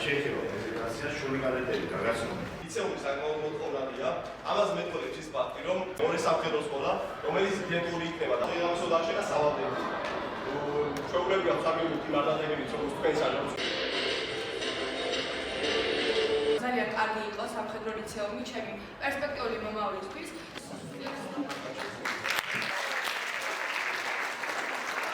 შეეხება პრეზენტაციას შური კადეტები გაგაცნობა. ლიცეუმი საკმაოდ მოწყობილია. ამას მეტყოლებს ის ფაქტი, რომ მეორე სამხედრო სკოლა, რომელიც იდენტური იქნება და ამასო დარჩენა სავალდებულო. ჩვეულებრივ სამი მარტადებიც რომ თქვენს არის ძალიან კარგი იყო სამხედრო ლიცეუმი ჩემი პერსპექტიული მომავლისთვის.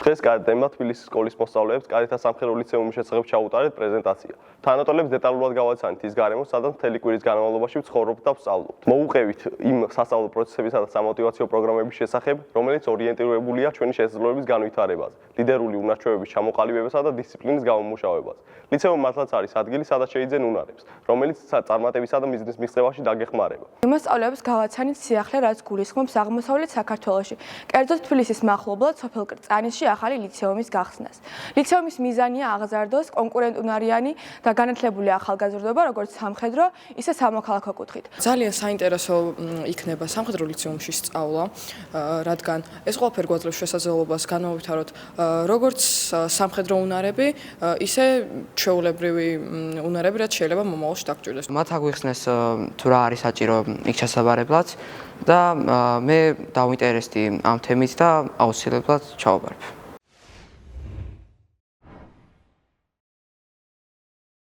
დღეს კადეტებმა თბილისის სკოლის მოსწავლეებს კადეტთა სამხედრო ლიცეუმის შესახებ ჩაუტარეთ პრეზენტაცია. თანატოლებს დეტალურად გავაცანით ის გარემო, სადაც მთელი კვირის განმავლობაში ვცხოვრობთ და ვსწავლობთ. მოუყევით იმ სასწავლო პროცესებისა და სამოტივაციო პროგრამების შესახებ, რომელიც ორიენტირებულია ჩვენი შესაძლებლობების განვითარებაზე, ლიდერული უნარჩვევების ჩამოყალიბებასა და დისციპლინის გამომუშავებაზე. ლიცეუმი მართლაც არის ადგილი, სადაც შეიძენ უნარებს, რომელიც წარმატებისა და მიზნის მიღწევაში დაგეხმარება. მოსწავლეებს გავაცანით სიახლე, რაც გულისხმობს აღმოსავლეთ საქართველოში, კერძოდ თბილისის მახლობლად სოფელ კრწანისში ახალი ლიცეუმის გახსნას. ლიცეუმის მიზანია აღზარდოს კონკურენტუნარიანი და განათლებული ახალგაზრდობა, როგორც სამხედრო, ისე სამოქალაქო კუთხით. ძალიან საინტერესო იქნება სამხედრო ლიცეუმში სწავლა, რადგან ეს ყველაფერი გვაძლევს შესაძლებლობას განმოვვითაროთ როგორც სამხედრო უნარები, ისე ჩვეულებრივი უნარები, რაც შეიძლება მომავალში დაგჭირდეს. მათ აგვიხსნეს თუ რა არის საჭირო იქ ჩასაბარებლად და მე დავინტერესდი ამ თემით და აუცილებლად ჩავაბარებ.